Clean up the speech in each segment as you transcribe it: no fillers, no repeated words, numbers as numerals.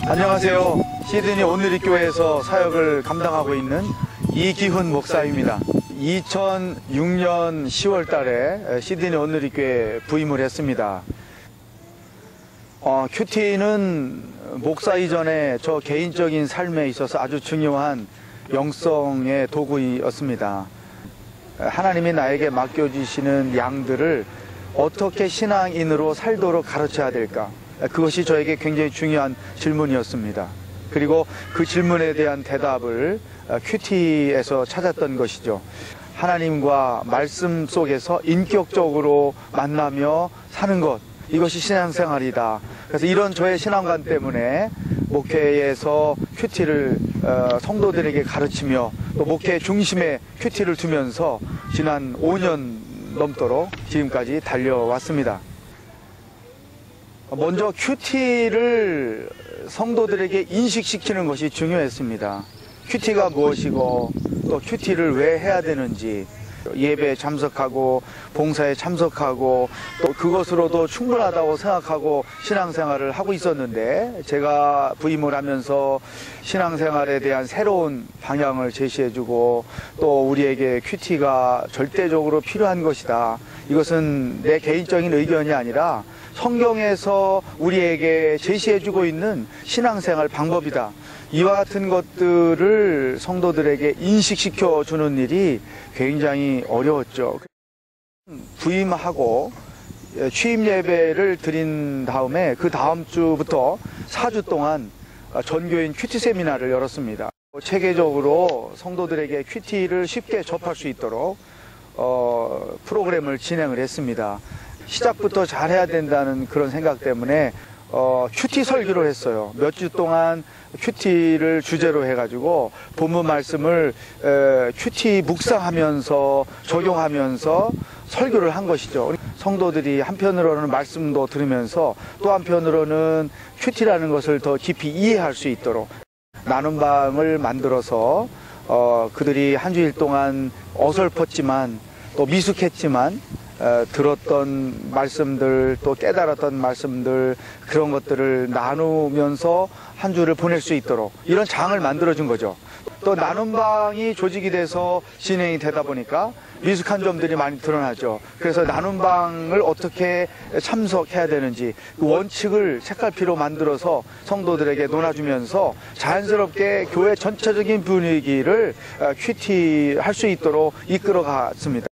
안녕하세요. 시드니 온누리교회에서 사역을 감당하고 있는 이기훈 목사입니다. 2006년 10월 달에 시드니 온누리교회에 부임을 했습니다. 큐티는 목사 이전에 저 개인적인 삶에 있어서 아주 중요한 영성의 도구였습니다. 하나님이 나에게 맡겨주시는 양들을 어떻게 신앙인으로 살도록 가르쳐야 될까? 그것이 저에게 굉장히 중요한 질문이었습니다. 그리고 그 질문에 대한 대답을 큐티에서 찾았던 것이죠. 하나님과 말씀 속에서 인격적으로 만나며 사는 것, 이것이 신앙생활이다. 그래서 이런 저의 신앙관 때문에 목회에서 큐티를 성도들에게 가르치며 또 목회 중심에 큐티를 두면서 지난 5년 넘도록 지금까지 달려왔습니다. 먼저 큐티를 성도들에게 인식시키는 것이 중요했습니다. 큐티가 무엇이고 또 큐티를 왜 해야 되는지, 예배에 참석하고 봉사에 참석하고 또 그것으로도 충분하다고 생각하고 신앙생활을 하고 있었는데, 제가 부임을 하면서 신앙생활에 대한 새로운 방향을 제시해주고 또 우리에게 큐티가 절대적으로 필요한 것이다. 이것은 내 개인적인 의견이 아니라 성경에서 우리에게 제시해주고 있는 신앙생활 방법이다. 이와 같은 것들을 성도들에게 인식시켜 주는 일이 굉장히 어려웠죠. 부임하고 취임 예배를 드린 다음에 그 다음 주부터 4주 동안 전교인 큐티 세미나를 열었습니다. 체계적으로 성도들에게 큐티를 쉽게 접할 수 있도록 프로그램을 진행을 했습니다. 시작부터 잘해야 된다는 그런 생각 때문에 큐티 설교를 했어요. 몇 주 동안 큐티를 주제로 해가지고 본문 말씀을 큐티 묵상하면서 적용하면서 설교를 한 것이죠. 성도들이 한편으로는 말씀도 들으면서 또 한편으로는 큐티라는 것을 더 깊이 이해할 수 있도록 나눔방을 만들어서 그들이 한 주일 동안 어설펐지만 또 미숙했지만 들었던 말씀들 또 깨달았던 말씀들, 그런 것들을 나누면서 한 주를 보낼 수 있도록 이런 장을 만들어준 거죠. 또 나눔방이 조직이 돼서 진행이 되다 보니까 미숙한 점들이 많이 드러나죠. 그래서 나눔방을 어떻게 참석해야 되는지 그 원칙을 책갈피로 만들어서 성도들에게 논해주면서 자연스럽게 교회 전체적인 분위기를 큐티 할 수 있도록 이끌어갔습니다.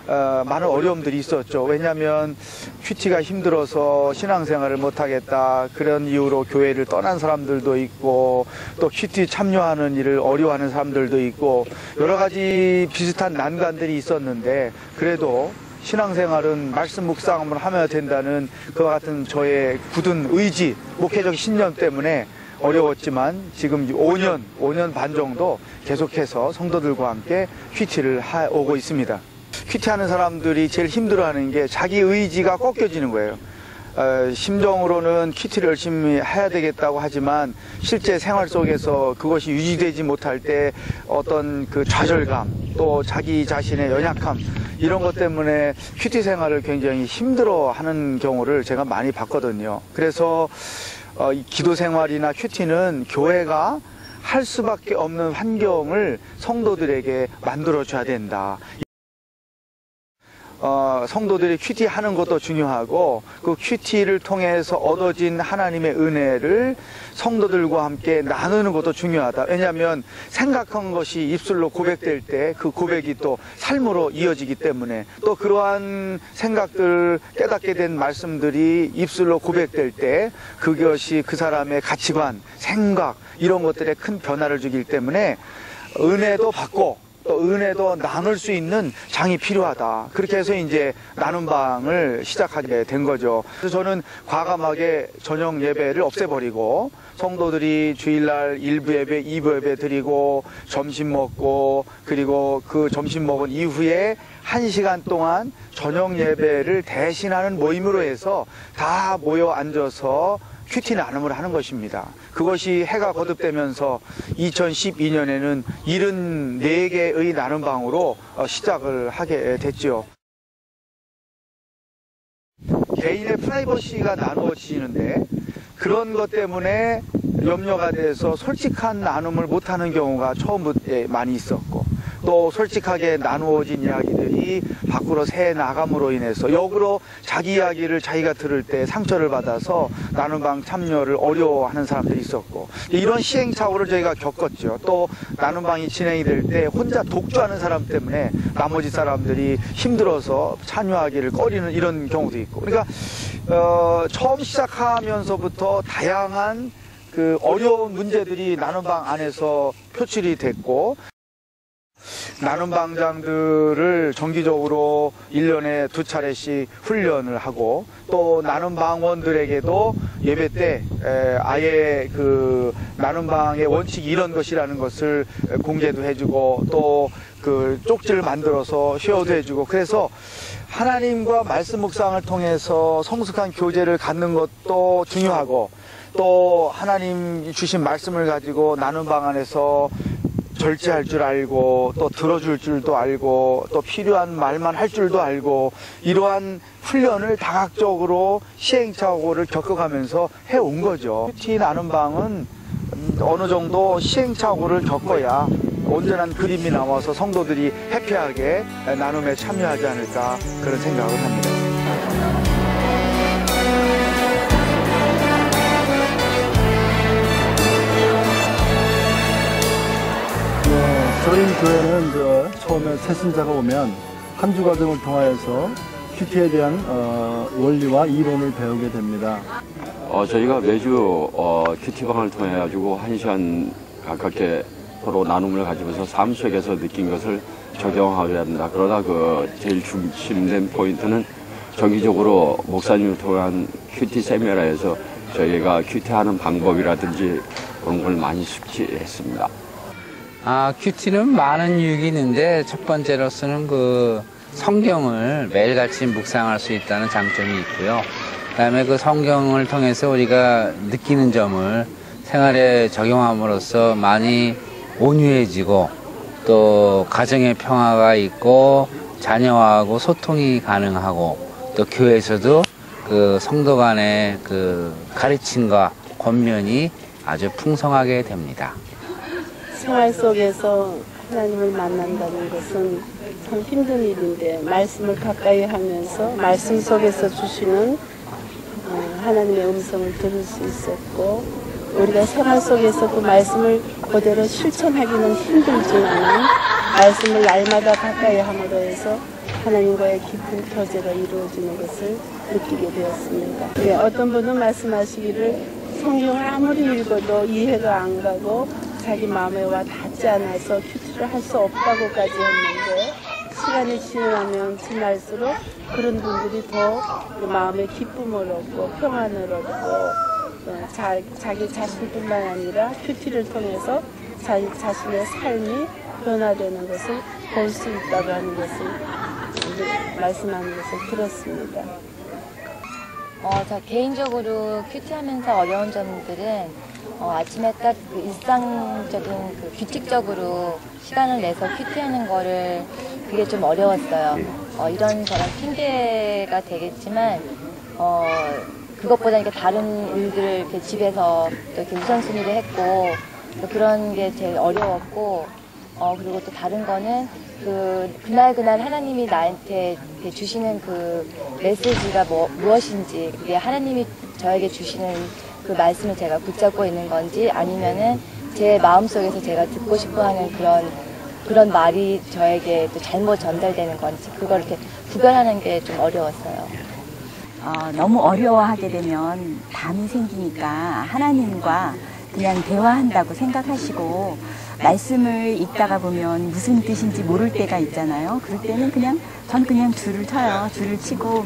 많은 어려움들이 있었죠. 왜냐하면 큐티가 힘들어서 신앙생활을 못하겠다, 그런 이유로 교회를 떠난 사람들도 있고 또 큐티 참여하는 일을 어려워하는 사람들도 있고 여러 가지 비슷한 난관들이 있었는데, 그래도 신앙생활은 말씀 묵상을 하면 된다는 그와 같은 저의 굳은 의지, 목회적 신념 때문에 어려웠지만 지금 5년 반 정도 계속해서 성도들과 함께 큐티를 오고 있습니다. 큐티하는 사람들이 제일 힘들어하는 게 자기 의지가 꺾여지는 거예요. 심정으로는 큐티를 열심히 해야 되겠다고 하지만 실제 생활 속에서 그것이 유지되지 못할 때 어떤 그 좌절감, 또 자기 자신의 연약함, 이런 것 때문에 큐티 생활을 굉장히 힘들어하는 경우를 제가 많이 봤거든요. 그래서 기도 생활이나 큐티는 교회가 할 수밖에 없는 환경을 성도들에게 만들어줘야 된다. 성도들이 큐티 하는 것도 중요하고 그 큐티를 통해서 얻어진 하나님의 은혜를 성도들과 함께 나누는 것도 중요하다. 왜냐하면 생각한 것이 입술로 고백될 때 그 고백이 또 삶으로 이어지기 때문에, 또 그러한 생각들, 깨닫게 된 말씀들이 입술로 고백될 때 그것이 그 사람의 가치관, 생각, 이런 것들에 큰 변화를 주기 때문에 은혜도 받고 또 은혜도 나눌 수 있는 장이 필요하다. 그렇게 해서 이제 나눔방을 시작하게 된 거죠. 그래서 저는 과감하게 저녁 예배를 없애버리고 성도들이 주일날 1부 예배, 2부 예배 드리고 점심 먹고, 그리고 그 점심 먹은 이후에 1시간 동안 저녁 예배를 대신하는 모임으로 해서 다 모여 앉아서 큐티 나눔을 하는 것입니다. 그것이 해가 거듭되면서 2012년에는 74개의 나눔방으로 시작을 하게 됐죠. 개인의 프라이버시가 나누어지는데 그런 것 때문에 염려가 돼서 솔직한 나눔을 못하는 경우가 처음부터 많이 있었고, 또 솔직하게 나누어진 이야기들이 밖으로 새 나감으로 인해서 역으로 자기 이야기를 자기가 들을 때 상처를 받아서 나눔방 참여를 어려워하는 사람들이 있었고, 이런 시행착오를 저희가 겪었죠. 또 나눔방이 진행이 될 때 혼자 독주하는 사람 때문에 나머지 사람들이 힘들어서 참여하기를 꺼리는 이런 경우도 있고, 그러니까 처음 시작하면서부터 다양한 그 어려운 문제들이 나눔방 안에서 표출이 됐고, 나눔방장들을 정기적으로 1년에 2차례씩 훈련을 하고, 또 나눔방원들에게도 예배 때 아예 그 나눔방의 원칙이 이런 것이라는 것을 공개도 해주고, 또 그 쪽지를 만들어서 쉐어도 해주고, 그래서 하나님과 말씀 묵상을 통해서 성숙한 교제를 갖는 것도 중요하고, 또 하나님 주신 말씀을 가지고 나눔방 안에서 절제할 줄 알고, 또 들어줄 줄도 알고, 또 필요한 말만 할 줄도 알고, 이러한 훈련을 다각적으로 시행착오를 겪어가면서 해온 거죠. 큐티 나눔방은 어느 정도 시행착오를 겪어야 온전한 그림이 나와서 성도들이 해피하게 나눔에 참여하지 않을까, 그런 생각을 합니다. 저희 교회는 처음에 새신자가 오면 한 주 과정을 통하여서 큐티에 대한 원리와 이론을 배우게 됩니다. 저희가 매주 큐티방을 통해 가지고 1시간 가깝게 서로 나눔을 가지면서 삶 속에서 느낀 것을 적용하게 합니다. 그러다 그 제일 중심된 포인트는 정기적으로 목사님을 통한 큐티 세미나에서 저희가 큐티하는 방법이라든지 그런 걸 많이 숙지했습니다. 큐티는 많은 유익이 있는데, 첫 번째로서는 그 성경을 매일같이 묵상할 수 있다는 장점이 있고요. 그다음에 그 성경을 통해서 우리가 느끼는 점을 생활에 적용함으로써 많이 온유해지고, 또 가정의 평화가 있고, 자녀하고 소통이 가능하고, 또 교회에서도 그 성도 간의 그 가르침과 권면이 아주 풍성하게 됩니다. 생활 속에서 하나님을 만난다는 것은 참 힘든 일인데, 말씀을 가까이 하면서 말씀 속에서 주시는 하나님의 음성을 들을 수 있었고, 우리가 생활 속에서 그 말씀을 그대로 실천하기는 힘들지만 말씀을 날마다 가까이 함으로 해서 하나님과의 깊은 교제가 이루어지는 것을 느끼게 되었습니다. 어떤 분은 말씀하시기를 성경을 아무리 읽어도 이해가 안 가고 자기 마음에 와 닿지 않아서 큐티를 할 수 없다고까지 했는데, 시간이 지나면 지날수록 그런 분들이 더 마음의 기쁨을 얻고 평안을 얻고, 자기 자신뿐만 아니라 큐티를 통해서 자기 자신의 삶이 변화되는 것을 볼 수 있다고 하는 것을 말씀하는 것을 들었습니다. 저 개인적으로 큐티하면서 어려운 점들은 아침에 딱 그 일상적인 그 규칙적으로 시간을 내서 큐티하는 거를 그게 좀 어려웠어요. 이런저런 핑계가 되겠지만 그것보다 이렇게 다른 일들을 이렇게 집에서 또 이렇게 우선순위를 했고, 또 그런 게 제일 어려웠고, 그리고 또 다른 거는 그날 하나님이 나한테 주시는 그 메시지가 무엇인지, 그게 하나님이 저에게 주시는 그 말씀을 제가 붙잡고 있는 건지, 아니면은 제 마음속에서 제가 듣고 싶어 하는 그런 말이 저에게 또 잘못 전달되는 건지, 그걸 이렇게 구별하는 게 좀 어려웠어요. 너무 어려워하게 되면 담이 생기니까 하나님과 그냥 대화한다고 생각하시고, 말씀을 읽다가 보면 무슨 뜻인지 모를 때가 있잖아요. 그럴 때는 전 그냥 줄을 쳐요. 줄을 치고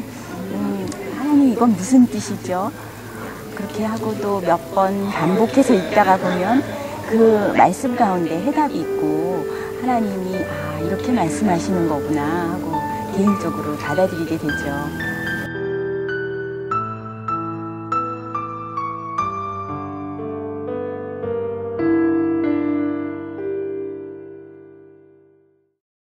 하나님 이건 무슨 뜻이죠? 그렇게 하고 또 몇 번 반복해서 읽다가 보면 그 말씀 가운데 해답이 있고, 하나님이 이렇게 말씀하시는 거구나 하고 개인적으로 받아들이게 되죠.